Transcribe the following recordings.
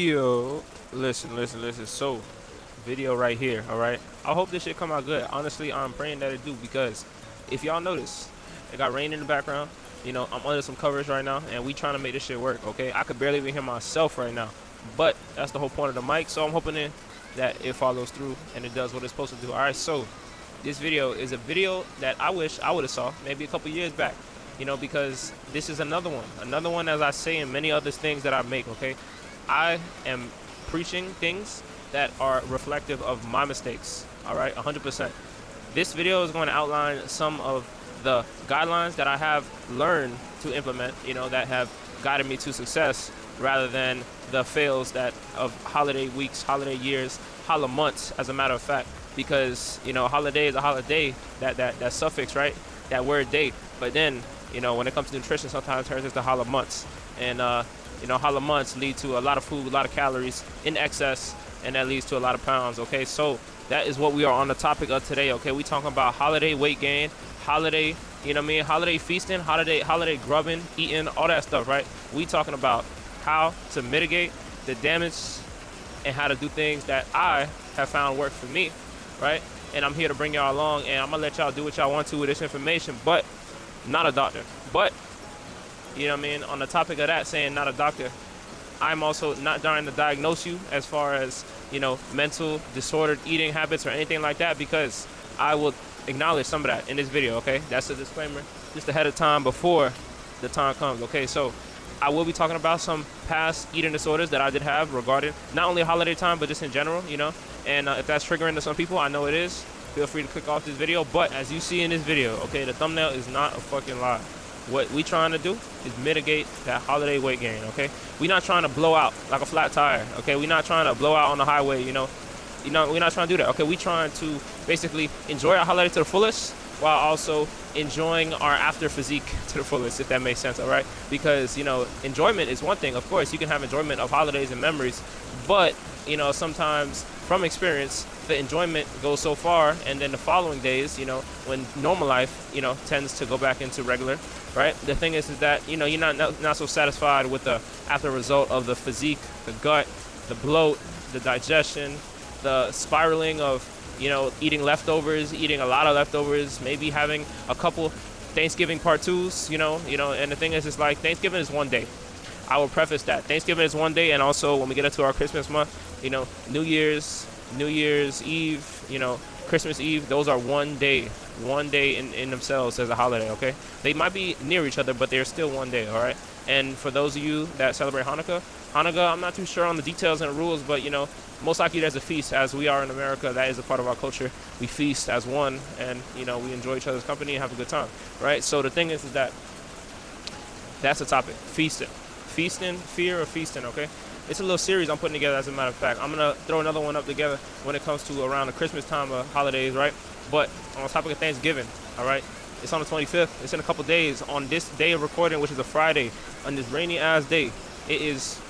Yo, listen. So, video right here, all right? I hope this shit come out good. Honestly, I'm praying that it do because if y'all notice, it got rain in the background. I'm under some covers right now, and we trying to make this shit work, okay? I could barely even hear myself right now, but that's the whole point of the mic. So I'm hoping that it follows through and it does what it's supposed to do. All right, so this video is a video that I wish I would have saw maybe a couple years back. Because this is another one, as I say in many other things that I make. Okay, I am preaching things that are reflective of my mistakes. All right, 100%. This video is going to outline some of the guidelines that I have learned to implement, that have guided me to success rather than the fails that of holiday weeks, holiday years, holiday months, as a matter of fact. Because, holiday is a holiday, that suffix, right? That word day. But then, when it comes to nutrition, sometimes it turns into holiday months. And, holiday months lead to a lot of food, a lot of calories in excess, and that leads to a lot of pounds, okay? So that is what we are on the topic of today, okay? We talking about holiday weight gain, holiday, holiday feasting, holiday grubbing, eating, all that stuff, right? We talking about how to mitigate the damage and how to do things that I have found work for me, right? And I'm here to bring y'all along, and I'm gonna let y'all do what y'all want to with this information, but not a doctor. But, on the topic of that, saying not a doctor, I'm also not trying to diagnose you as far as, mental disordered eating habits or anything like that, because I will acknowledge some of that in this video, okay? That's a disclaimer just ahead of time before the time comes, okay? So I will be talking about some past eating disorders that I did have regarding not only holiday time, but just in general, and if that's triggering to some people, I know it is. Feel free to click off this video. But as you see in this video, okay, the thumbnail is not a fucking lie. What we trying to do is mitigate that holiday weight gain, okay? We not trying to blow out like a flat tire, okay? We not trying to blow out on the highway, we're not trying to do that, okay? We trying to basically enjoy our holiday to the fullest while also enjoying our after physique to the fullest, if that makes sense, all right? Because, enjoyment is one thing. Of course, you can have enjoyment of holidays and memories, but, sometimes from experience, the enjoyment goes so far, and then the following days, when normal life, tends to go back into regular, right? The thing is that, you're not so satisfied with the after result of the physique, the gut, the bloat, the digestion, the spiraling of, eating leftovers, eating a lot of leftovers, maybe having a couple Thanksgiving part twos, and the thing is, it's like Thanksgiving is one day. I will preface that. Thanksgiving is one day, and also when we get into our Christmas month, New Year's Eve, Christmas Eve, those are one day in themselves as a holiday, okay? They might be near each other, but they're still one day, all right? And for those of you that celebrate Hanukkah, I'm not too sure on the details and the rules, but, most likely there's a feast. As we are in America, that is a part of our culture. We feast as one, and, we enjoy each other's company and have a good time, right? So the thing is that that's the topic, feasting. Feasting, fear of feasting, okay? It's a little series I'm putting together, as a matter of fact. I'm going to throw another one up together when it comes to around the Christmas time of holidays, right? But on the topic of Thanksgiving, all right? It's on the 25th. It's in a couple days. On this day of recording, which is a Friday, on this rainy-ass day, it is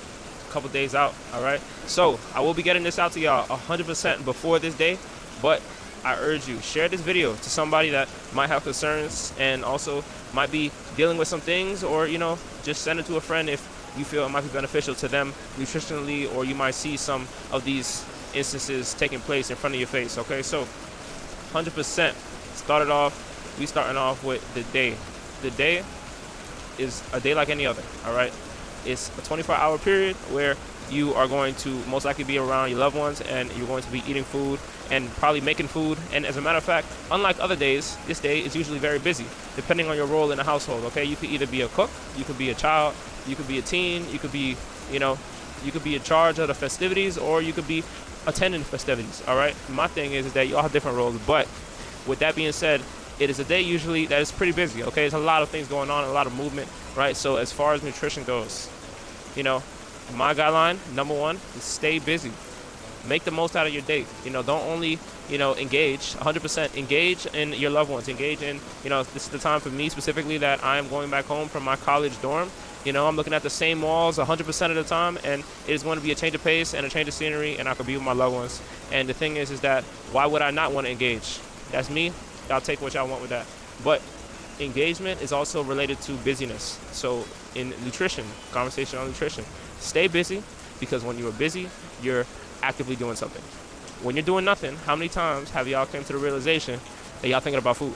a couple days out, all right? So I will be getting this out to y'all 100% before this day, but I urge you, share this video to somebody that might have concerns and also might be dealing with some things, or, just send it to a friend if you feel it might be beneficial to them nutritionally, or you might see some of these instances taking place in front of your face, okay? So 100% we starting off with the day. The day is a day like any other, all right? It's a 24-hour period where you are going to most likely be around your loved ones, and you're going to be eating food and probably making food. And as a matter of fact, unlike other days, this day is usually very busy, depending on your role in the household, okay? You could either be a cook, you could be a child, you could be a teen, you could be, you could be in charge of the festivities, or you could be attending the festivities, all right? My thing is that you all have different roles, but with that being said, it is a day usually that is pretty busy, okay? There's a lot of things going on, a lot of movement, right? So as far as nutrition goes, my guideline, number one, is stay busy. Make the most out of your day. Don't only, engage, 100% engage in your loved ones. Engage in, this is the time for me specifically that I am going back home from my college dorm. I'm looking at the same walls 100% of the time, and it is going to be a change of pace and a change of scenery, and I could be with my loved ones. And the thing is that why would I not want to engage? That's me. Y'all take what y'all want with that. But engagement is also related to busyness. So in nutrition, conversation on nutrition, stay busy, because when you are busy, you're actively doing something. When you're doing nothing, how many times have y'all came to the realization that y'all thinking about food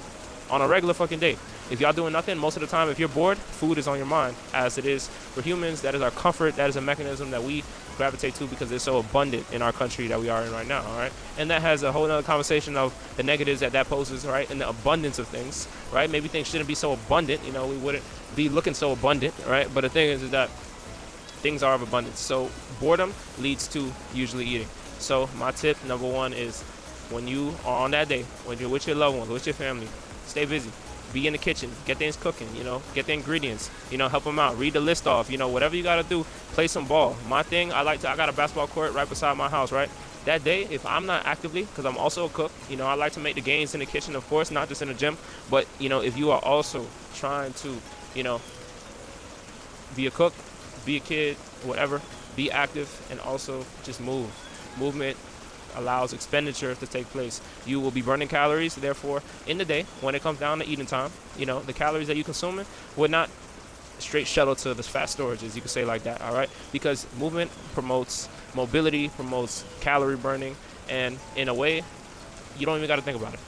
on a regular fucking day? If y'all doing nothing, most of the time, if you're bored, food is on your mind. As it is for humans, that is our comfort. That is a mechanism that we gravitate to because it's so abundant in our country that we are in right now, all right? And that has a whole other conversation of the negatives that poses, right? And the abundance of things, right? Maybe things shouldn't be so abundant, you know, we wouldn't be looking so abundant, right? But the thing is that things are of abundance. So boredom leads to usually eating. So my tip number one is when you are on that day, when you're with your loved ones, with your family, stay busy. Be in the kitchen, get things cooking, you know, get the ingredients, you know, help them out, read the list off, you know, whatever you got to do, play some ball. My thing, I got a basketball court right beside my house, right? That day, if I'm not actively, because I'm also a cook, you know, I like to make the gains in the kitchen, of course, not just in the gym, but, you know, if you are also trying to, you know, be a cook, be a kid, whatever, be active, and also just move. Movement allows expenditure to take place. You will be burning calories, therefore, in the day, when it comes down to eating time, you know, the calories that you're consuming would not straight shuttle to the fat storages, you could say like that, all right? Because movement promotes mobility, promotes calorie burning, and in a way, you don't even got to think about it.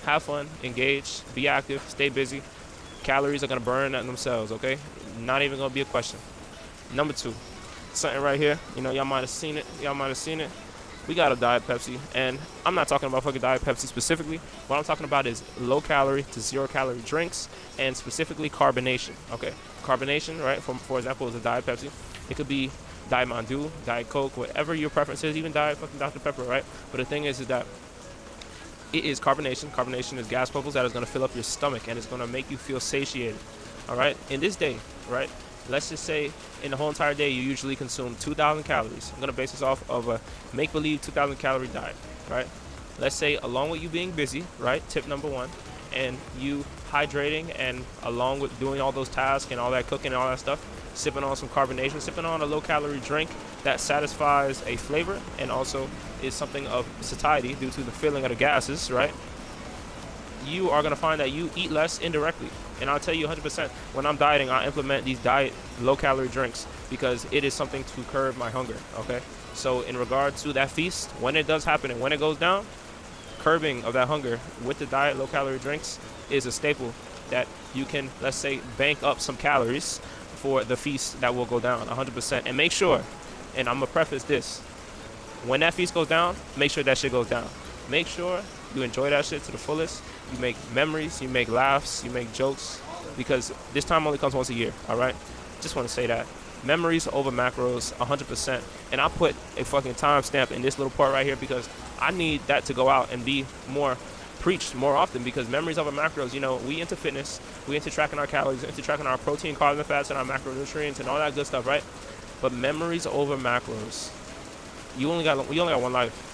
Have fun, engage, be active, stay busy. Calories are going to burn themselves, okay? Not even going to be a question. Number two, something right here, you know, y'all might have seen it. We got a Diet Pepsi, and I'm not talking about fucking Diet Pepsi specifically. What I'm talking about is low calorie to 0 calorie drinks, and specifically carbonation. Okay, carbonation, right? For example, is a Diet Pepsi. It could be Diet Mountain Dew, Diet Coke, whatever your preference is, even Diet fucking Dr. Pepper, right? But the thing is that it is carbonation. Carbonation is gas bubbles that is going to fill up your stomach, and it's going to make you feel satiated. All right, in this day, right? Let's just say in the whole entire day you usually consume 2,000 calories. I'm going to base this off of a make-believe 2,000 calorie diet, right? Let's say along with you being busy, right, tip number one, and you hydrating, and along with doing all those tasks and all that cooking and all that stuff, sipping on some carbonation, sipping on a low-calorie drink that satisfies a flavor and also is something of satiety due to the filling of the gases, right? You are going to find that you eat less indirectly. And I'll tell you 100%, when I'm dieting, I implement these diet low-calorie drinks because it is something to curb my hunger, okay? So in regard to that feast, when it does happen and when it goes down, curbing of that hunger with the diet low-calorie drinks is a staple that you can, let's say, bank up some calories for the feast that will go down 100%. And make sure, and I'm going to preface this, when that feast goes down, make sure that shit goes down. Make sure you enjoy that shit to the fullest. You make memories, you make laughs, you make jokes, because this time only comes once a year, all right? Just want to say that. Memories over macros, 100%. And I put a fucking timestamp in this little part right here because I need that to go out and be more preached more often, because memories over macros, you know, we into fitness, we into tracking our calories, into tracking our protein, carbs, and fats, and our macronutrients, and all that good stuff, right? But memories over macros, you only got one life.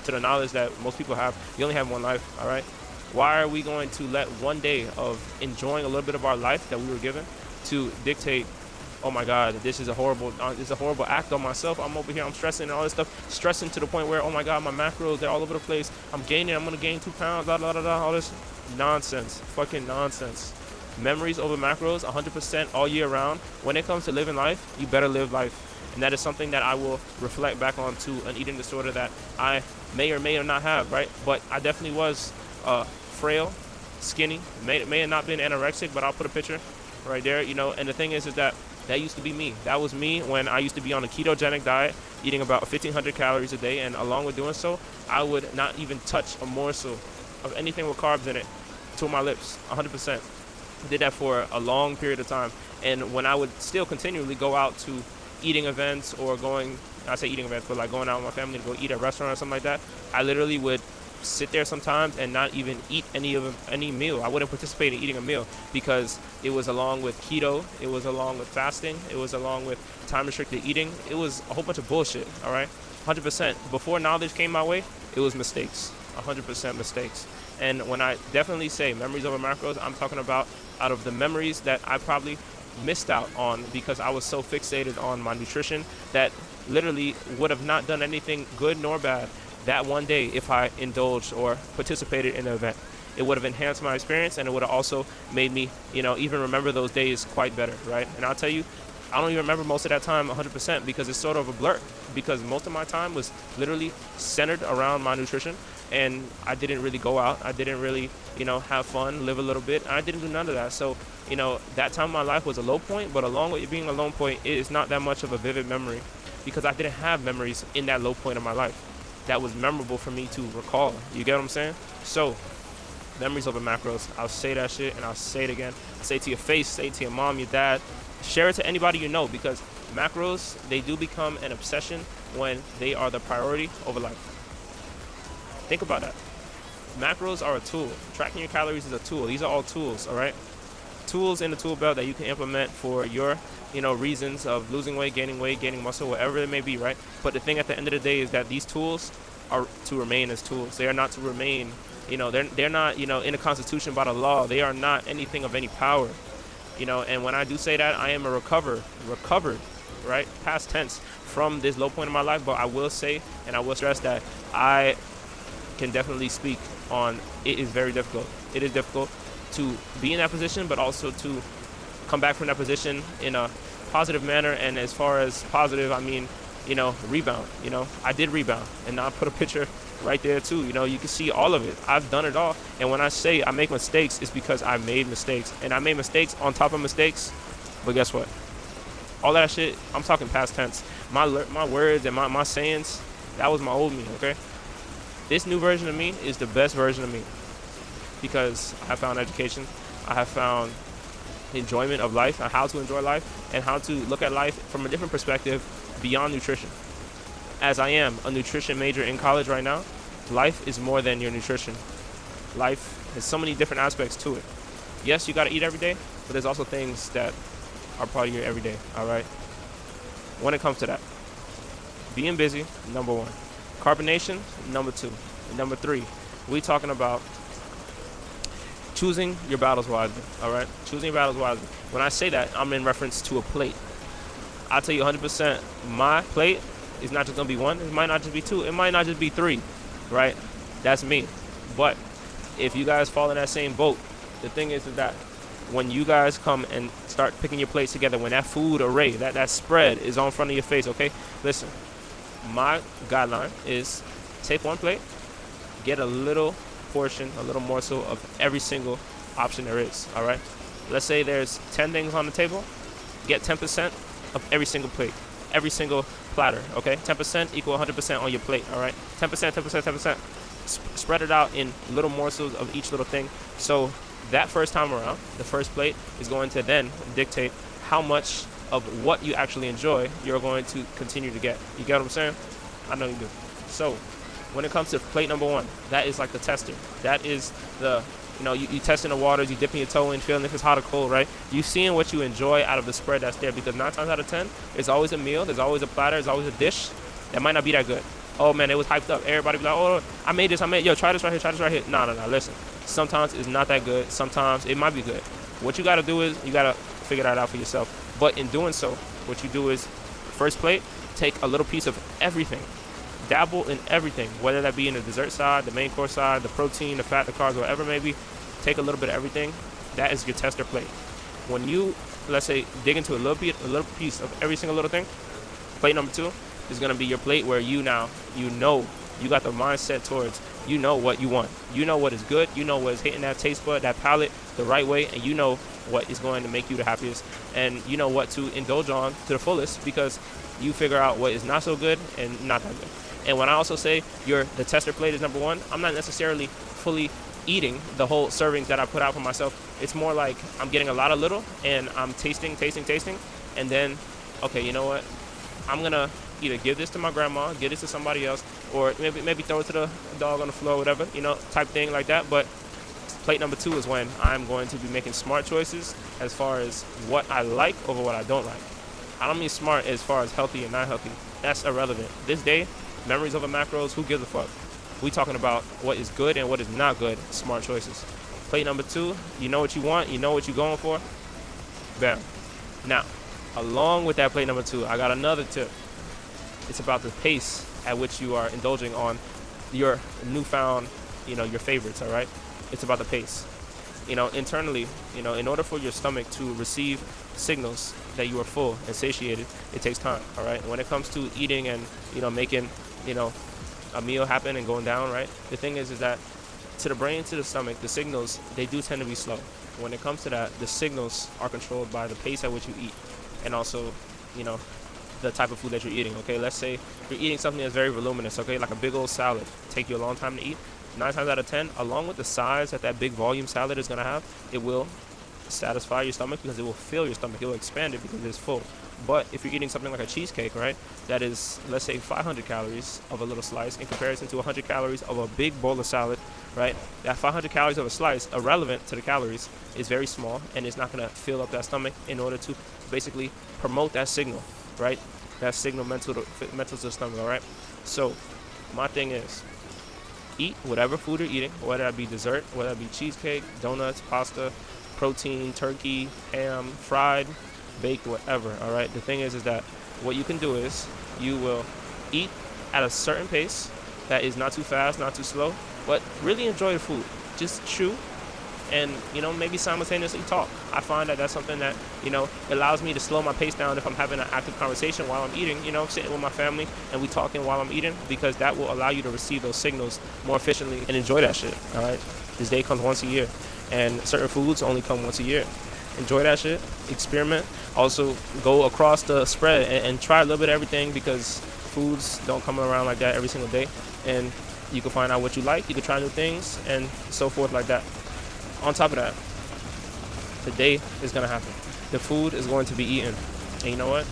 To the knowledge that most people have, you only have one life, all right? Why are we going to let one day of enjoying a little bit of our life that we were given to dictate, oh my God, this is a horrible act on myself. I'm over here, I'm stressing and all this stuff, stressing to the point where, oh my God, my macros, they're all over the place. I'm going to gain 2 pounds, all this nonsense, fucking nonsense. Memories over macros, 100% all year round. When it comes to living life, you better live life. And that is something that I will reflect back onto an eating disorder that I may or may not have, right? But I definitely was frail, skinny, may have not been anorexic, but I'll put a picture right there, you know. And the thing is that used to be me. That was me when I used to be on a ketogenic diet, eating about 1,500 calories a day. And along with doing so, I would not even touch a morsel of anything with carbs in it to my lips, 100%. I did that for a long period of time. And when I would still continually go out to eating events or going, I say eating events, but like going out with my family to go eat at a restaurant or something like that, I literally would sit there sometimes and not even eat any meal. I wouldn't participate in eating a meal because it was along with keto, it was along with fasting, it was along with time restricted eating. It was a whole bunch of bullshit, all right? 100%. Before knowledge came my way, it was mistakes, 100% mistakes. And when I definitely say memories over macros, I'm talking about out of the memories that I probably missed out on because I was so fixated on my nutrition that literally would have not done anything good nor bad that one day if I indulged or participated in the event. It would have enhanced my experience, and it would have also made me, you know, even remember those days quite better, right? And I'll tell you, I don't even remember most of that time 100% because it's sort of a blur. Because most of my time was literally centered around my nutrition, and I didn't really go out. I didn't really, have fun, live a little bit. I didn't do none of that. So, that time in my life was a low point, but along with it being a low point, it is not that much of a vivid memory because I didn't have memories in that low point of my life that was memorable for me to recall. You get what I'm saying? So, memories over macros. I'll say that shit and I'll say it again. I say it to your face, say it to your mom, your dad. Share it to anybody you know because macros, they do become an obsession when they are the priority over life. Think about that. Macros are a tool. Tracking your calories is a tool. These are all tools, all right? Tools in the tool belt that you can implement for your, reasons of losing weight, gaining muscle, whatever it may be, right? But the thing at the end of the day is that these tools are to remain as tools. They are not to remain, they're not, in the Constitution by the law. They are not anything of any power, and when I do say that, I am a recovered, right? Past tense from this low point in my life, but I will say, and I will stress that I can definitely speak on it is very difficult. It is difficult to be in that position, but also to come back from that position in a positive manner. And as far as positive, I mean, rebound. I did rebound, and I put a picture right there too. You can see all of it. I've done it all. And when I say I make mistakes, it's because I made mistakes, and I made mistakes on top of mistakes. But guess what? All that shit, I'm talking past tense. My words and my sayings, that was my old me, okay? This new version of me is the best version of me because I have found education. I have found enjoyment of life, how to enjoy life, and how to look at life from a different perspective beyond nutrition. As I am a nutrition major in college right now, life is more than your nutrition. Life has so many different aspects to it. Yes, you got to eat every day, but there's also things that are part of your everyday, all right? When it comes to that, being busy, number one. Carbonation, number two. And number three, we talking about choosing your battles wisely, all right? Choosing your battles wisely. When I say that, I'm in reference to a plate. I'll tell you 100%, my plate is not just going to be one. It might not just be two. It might not just be three, right? That's me. But if you guys fall in that same boat, the thing is that when you guys come and start picking your plates together, when that food array, that spread is on front of your face, okay? Listen, my guideline is take one plate, get a little portion, a little morsel of every single option there is, all right? Let's say there's 10 things on the table, get 10% of every single plate, every single platter, okay? 10% equal 100% on your plate, all right? 10%, 10%, 10%. Spread it out in little morsels of each little thing. So that first time around, the first plate is going to then dictate how much of what you actually enjoy you're going to continue to get. You get what I'm saying? I know you do. So when it comes to plate number one, that is like the tester. That is the, you testing the waters, you dipping your toe in, feeling if it's hot or cold, right? You seeing what you enjoy out of the spread that's there, because 9 times out of 10, it's always a meal, there's always a platter, there's always a dish that might not be that good. Oh man, it was hyped up. Everybody be like, oh, I made this, yo, try this right here. No, listen. Sometimes it's not that good. Sometimes it might be good. What you gotta do is, you gotta figure that out for yourself. But in doing so, what you do is, first plate, take a little piece of everything. Dabble in everything, whether that be in the dessert side, the main course side, the protein, the fat, the carbs, whatever it may be. Take a little bit of everything. That is your tester plate. When you, let's say, dig into a little piece of every single little thing, plate number two is going to be your plate where you got the mindset towards, what you want. You know what is good. You know what is hitting that taste bud, that palate the right way, and you know what is going to make you the happiest. And you know what to indulge on to the fullest because you figure out what is not so good and not that good. And when I also say the tester plate is number one, I'm not necessarily fully eating the whole servings that I put out for myself. It's more like I'm getting a lot of little and I'm tasting, and then, okay, you know what? I'm going to either give this to my grandma, give this to somebody else, or maybe throw it to the dog on the floor, whatever, type thing like that. But plate number two is when I'm going to be making smart choices as far as what I like over what I don't like. I don't mean smart as far as healthy and not healthy. That's irrelevant. This day, memories over macros, who gives a fuck? We talking about what is good and what is not good, smart choices. Plate number two, you know what you want, you know what you're going for. Bam. Now, along with that plate number two, I got another tip. It's about the pace at which you are indulging on your newfound, your favorites, all right? It's about the pace. Internally, in order for your stomach to receive signals that you are full and satiated, it takes time. All right. When it comes to eating and making you know a meal happen and going down, right? The thing is that to the brain, to the stomach, the signals, they do tend to be slow. When it comes to that, the signals are controlled by the pace at which you eat, and also, you know, the type of food that you're eating. Okay, let's say you're eating something that's very voluminous. Okay, like a big old salad, take you a long time to eat. 9 times out of 10, along with the size that big volume salad is gonna have, it will satisfy your stomach because it will fill your stomach. It will expand it because it's full. But if you're eating something like a cheesecake, right, that is, let's say, 500 calories of a little slice in comparison to 100 calories of a big bowl of salad, right, that 500 calories of a slice, irrelevant to the calories, is very small, and it's not going to fill up that stomach in order to basically promote that signal, right, that signal mental to the stomach, all right? So my thing is, eat whatever food you're eating, whether that be dessert, whether that be cheesecake, donuts, pasta, protein, turkey, ham, fried, baked, whatever. All right. The thing is that what you can do is you will eat at a certain pace that is not too fast, not too slow, but really enjoy the food. Just chew and maybe simultaneously talk. I find that that's something that allows me to slow my pace down if I'm having an active conversation while I'm eating. Sitting with my family and we talking while I'm eating, because that will allow you to receive those signals more efficiently and enjoy that shit. All right. This day comes once a year, and certain foods only come once a year. Enjoy that shit. Experiment. Also, go across the spread and try a little bit of everything, because foods don't come around like that every single day. And you can find out what you like. You can try new things and so forth like that. On top of that, the day is going to happen. The food is going to be eaten. And you know what?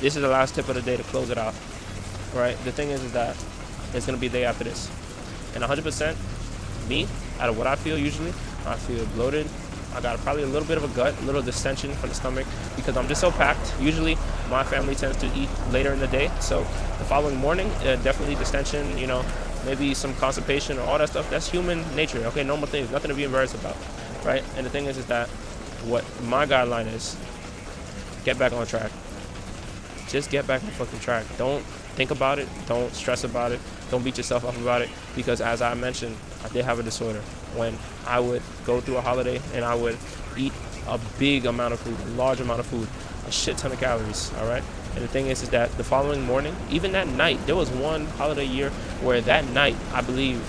This is the last tip of the day to close it out. Right? The thing is that it's going to be the day after this. And 100%, me, out of what I feel usually, I feel bloated. I got probably a little bit of a gut, a little distension from the stomach, because I'm just so packed. Usually my family tends to eat later in the day, so the following morning, definitely distension, maybe some constipation or all that stuff. That's human nature, okay? Normal things, nothing to be embarrassed about, right? And the thing is that what my guideline is, get back on track. Just get back on fucking track. Don't think about it. Don't stress about it. Don't beat yourself up about it, because as I mentioned, I did have a disorder when I would go through a holiday and I would eat a big amount of food, a large amount of food, a shit ton of calories, all right? And the thing is that the following morning, even that night, there was one holiday year where that night, I believe,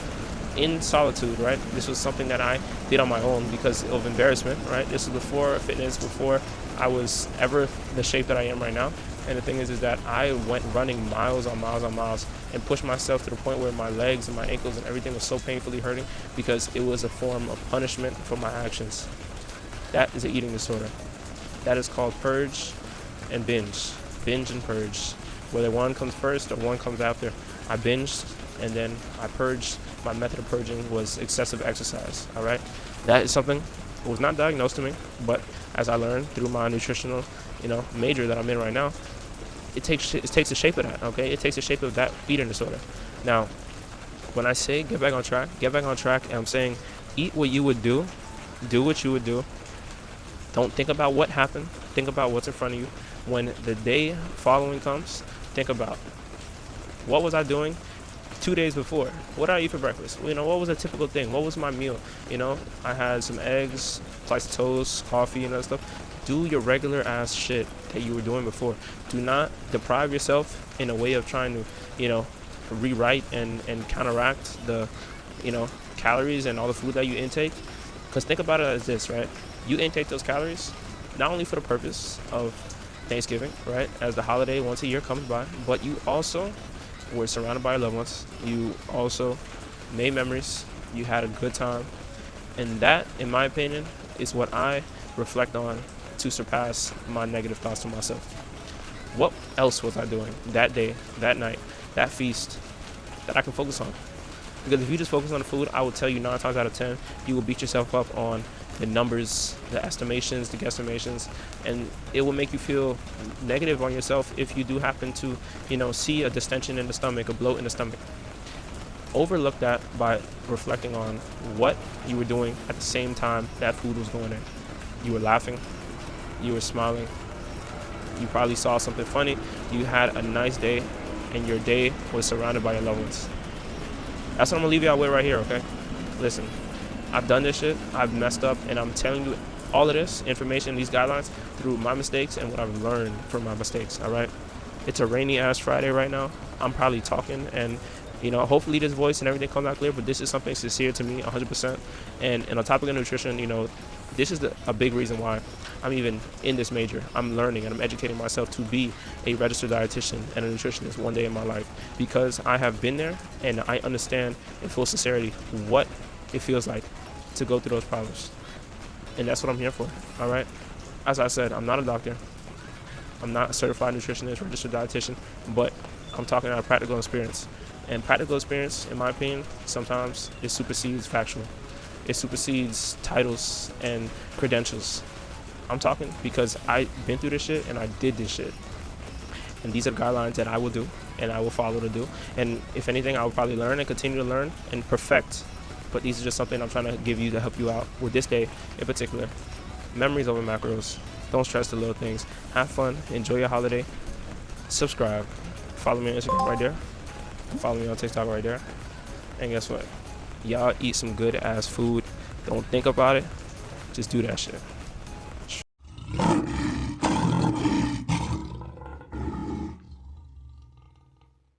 in solitude, right? This was something that I did on my own because of embarrassment, right? This was before fitness, before I was ever the shape that I am right now. And the thing is that I went running miles on miles on miles and pushed myself to the point where my legs and my ankles and everything was so painfully hurting, because it was a form of punishment for my actions. That is an eating disorder. That is called purge and binge. Binge and purge. Whether one comes first or one comes after. I binged and then I purged. My method of purging was excessive exercise, all right? That is something that was not diagnosed to me, but as I learned through my nutritional, major that I'm in right now, it takes the shape of that, okay? It takes the shape of that eating disorder. Now, when I say get back on track, and I'm saying eat what you would do what you would do. Don't think about what happened. Think about what's in front of you. When the day following comes, think about, what was I doing 2 days before? What did I eat for breakfast? What was a typical thing? What was my meal? I had some eggs, slice of toast, coffee, and that stuff. Do your regular ass shit that you were doing before. Do not deprive yourself in a way of trying to, rewrite and counteract the, calories and all the food that you intake. Because think about it as this, right? You intake those calories not only for the purpose of Thanksgiving, right, as the holiday once a year comes by, but you also were surrounded by your loved ones. You also made memories. You had a good time. And that, in my opinion, is what I reflect on to surpass my negative thoughts to myself. What else was I doing that day, that night, that feast that I can focus on? Because if you just focus on the food, I will tell you 9 times out of 10, you will beat yourself up on the numbers, the estimations, the guesstimations, and it will make you feel negative on yourself if you do happen to, see a distension in the stomach, a bloat in the stomach. Overlook that by reflecting on what you were doing at the same time that food was going in. You were laughing, you were smiling, you probably saw something funny, you had a nice day, and your day was surrounded by your loved ones. That's what I'm gonna leave y'all with right here, okay? Listen, I've done this shit, I've messed up, and I'm telling you all of this information, these guidelines, through my mistakes and what I've learned from my mistakes. All right. It's a rainy ass Friday right now. I'm probably talking, and hopefully this voice and everything comes out clear. But this is something sincere to me, 100%. And on the topic of nutrition, this is a big reason why I'm even in this major. I'm learning and I'm educating myself to be a registered dietitian and a nutritionist one day in my life, because I have been there and I understand in full sincerity what it feels like to go through those problems. And that's what I'm here for. All right. As I said, I'm not a doctor. I'm not a certified nutritionist, registered dietitian, but I'm talking out of practical experience. And practical experience, in my opinion, sometimes it supersedes factual. It supersedes titles and credentials. I'm talking because I've been through this shit and I did this shit. And these are guidelines that I will do and I will follow to do. And if anything, I will probably learn and continue to learn and perfect. But these are just something I'm trying to give you to help you out with this day in particular. Memories over macros. Don't stress the little things. Have fun. Enjoy your holiday. Subscribe. Follow me on Instagram right there. Follow me on TikTok right there. And guess what? Y'all eat some good ass food. Don't think about it. Just do that shit.